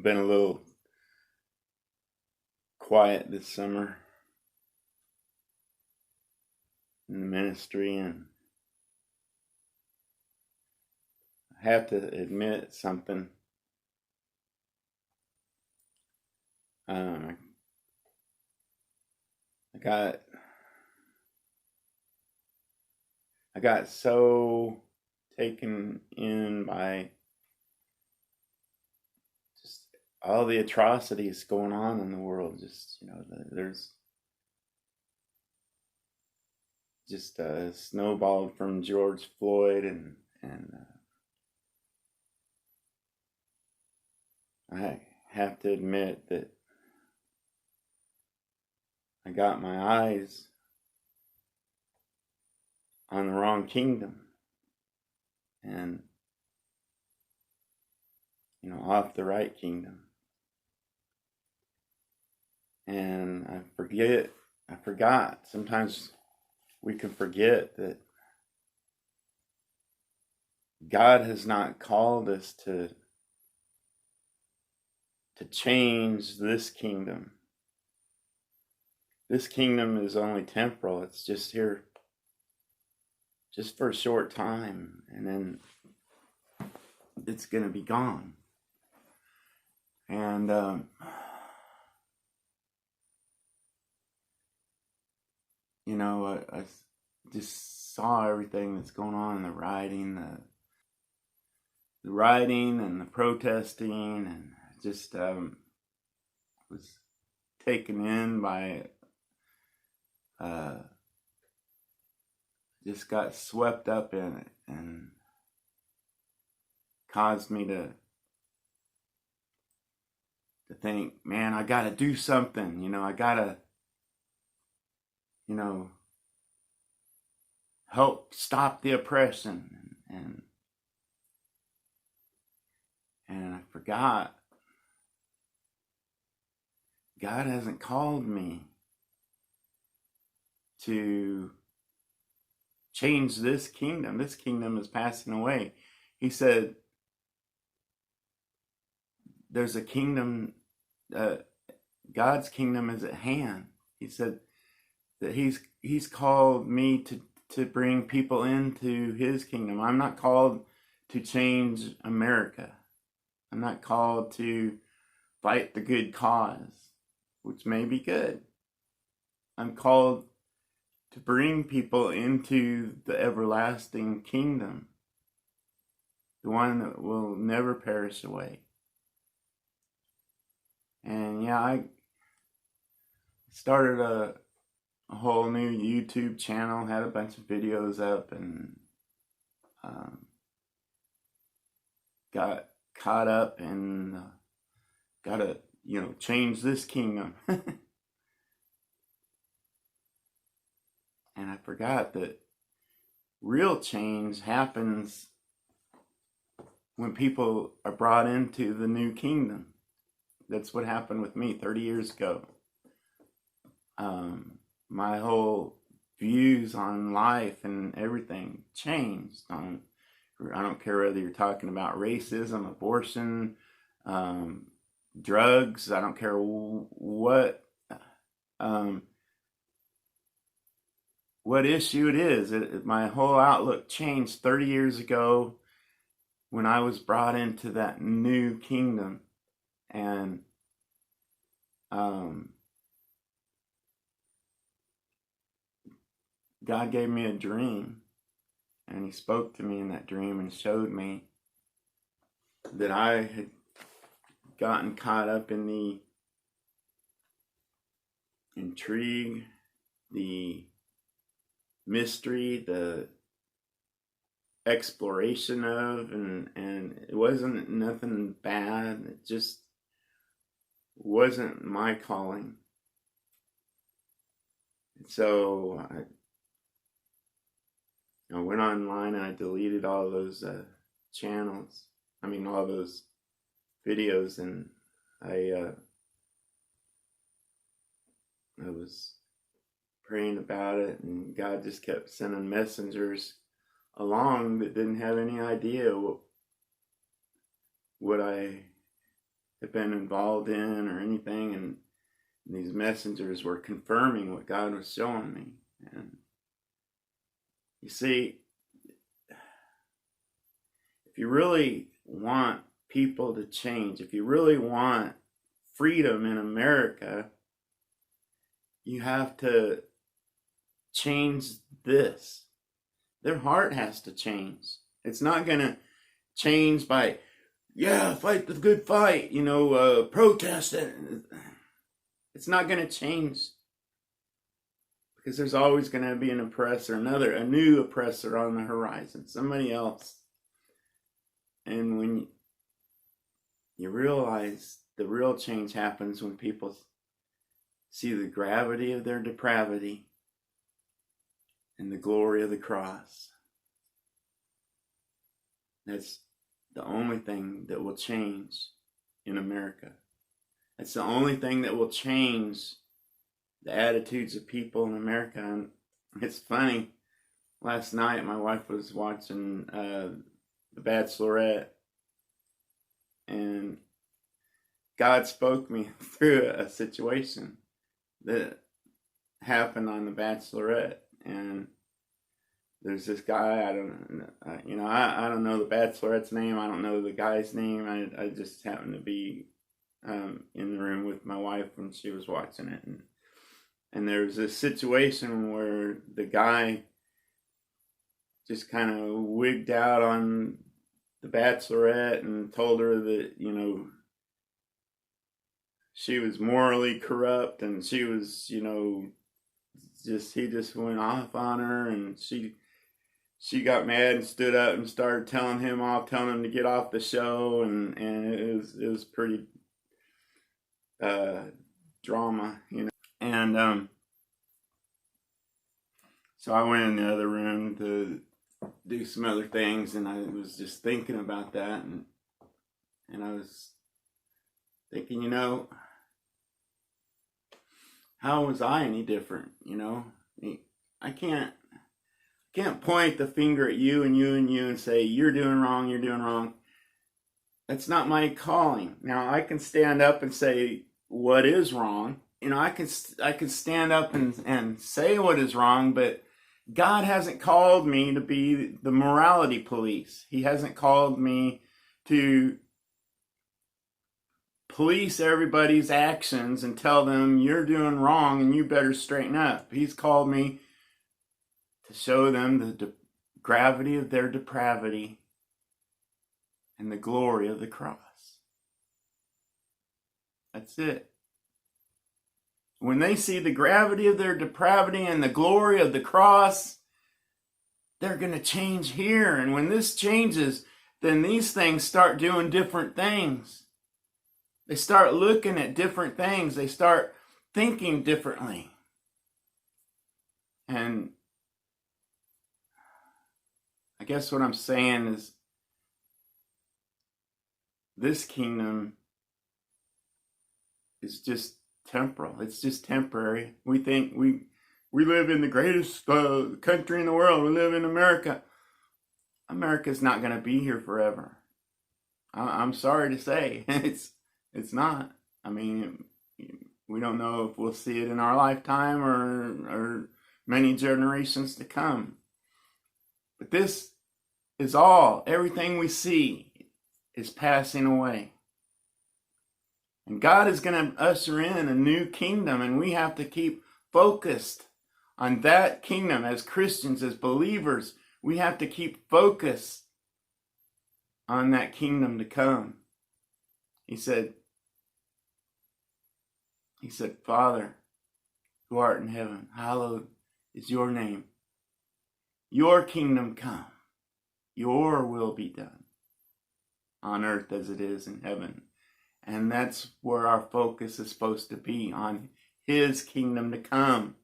been a little quiet this summer in the ministry, and I have to admit something. I got so taken in by just all the atrocities going on in the world. There's just snowballed from George Floyd, and I have to admit that I got my eyes on the wrong kingdom, and off the right kingdom. And I forgot. Sometimes we can forget that God has not called us to change this kingdom. This kingdom is only temporal. It's just here just for a short time, and then it's going to be gone. And I just saw everything that's going on in the rioting and the protesting, and just was taken in by just got swept up in it, and caused me to think, man, I gotta do something. I gotta help stop the oppression, and I forgot God hasn't called me to change this kingdom. This kingdom is passing away. He said there's a kingdom, God's kingdom is at hand. He said that he's called me to bring people into his kingdom. I'm not called to change America. I'm not called to fight the good cause, which may be good. I'm called to bring people into the everlasting kingdom, the one that will never perish away. And I started a whole new YouTube channel, had a bunch of videos up, and got caught up in gotta change this kingdom. And I forgot that real change happens when people are brought into the new kingdom. That's what happened with me 30 years ago. My whole views on life and everything changed. I don't care whether you're talking about racism, abortion, drugs. I don't care what issue it is. My whole outlook changed 30 years ago when I was brought into that new kingdom. And God gave me a dream, and he spoke to me in that dream and showed me that I had gotten caught up in the intrigue, the mystery, the exploration of, and it wasn't nothing bad. It just wasn't my calling. And so I went online and I deleted all those channels. All those videos, and I was praying about it, and God just kept sending messengers along that didn't have any idea what I have been involved in or anything, and these messengers were confirming what God was showing me. And you see, if you really want people to change, if you really want freedom in America, you have to change this. Their heart has to change. It's not going to change by, fight the good fight, protest it. It's not going to change, because there's always going to be an oppressor, a new oppressor on the horizon, somebody else. And when you realize the real change happens when people see the gravity of their depravity and the glory of the cross. That's the only thing that will change in America. That's the only thing that will change the attitudes of people in America. And it's funny, last night my wife was watching The Bachelorette, and God spoke me through a situation that happened on The Bachelorette. And there's this guy, I don't know the Bachelorette's name. I don't know the guy's name. I just happened to be in the room with my wife when she was watching it. And there was this situation where the guy just kind of wigged out on the Bachelorette and told her that, she was morally corrupt, and she was, he just went off on her, and she got mad and stood up and started telling him to get off the show, and it was pretty drama, and so I went in the other room to do some other things, and I was just thinking about that, and I was thinking, how was I any different? I can't point the finger at you and you and you and say, you're doing wrong. That's not my calling. Now, I can stand up and say what is wrong. I can stand up and say what is wrong, but God hasn't called me to be the morality police. He hasn't called me to police everybody's actions and tell them you're doing wrong and you better straighten up. He's called me to show them the gravity of their depravity and the glory of the cross. That's it. When they see the gravity of their depravity and the glory of the cross, they're going to change here. And when this changes, then these things start doing different things. They start looking at different things. They start thinking differently. And I guess what I'm saying is this kingdom is just temporal. It's just temporary. We think we live in the greatest country in the world. We live in America. America's not going to be here forever. I'm sorry to say. It's not. I mean, we don't know if we'll see it in our lifetime or many generations to come. But this is everything we see is passing away. And God is going to usher in a new kingdom, and we have to keep focused on that kingdom as Christians, as believers. We have to keep focused on that kingdom to come. He said, Father, who art in heaven, hallowed is your name. Your kingdom come. Your will be done on earth as it is in heaven. And that's where our focus is supposed to be, on his kingdom to come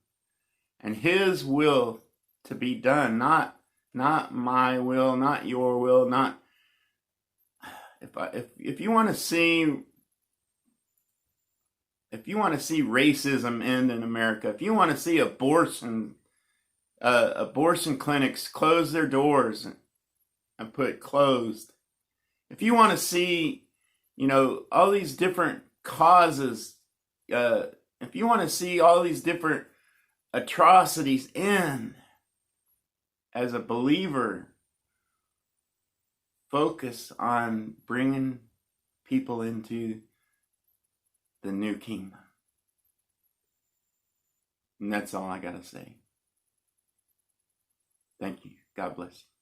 and his will to be done, not my will, not your will, not if you want to see racism end in America, if you want to see abortion clinics close their doors and put closed, if you want to see all these different causes. If you want to see all these different atrocities end, as a believer, focus on bringing people into the new kingdom. And that's all I got to say. Thank you. God bless you.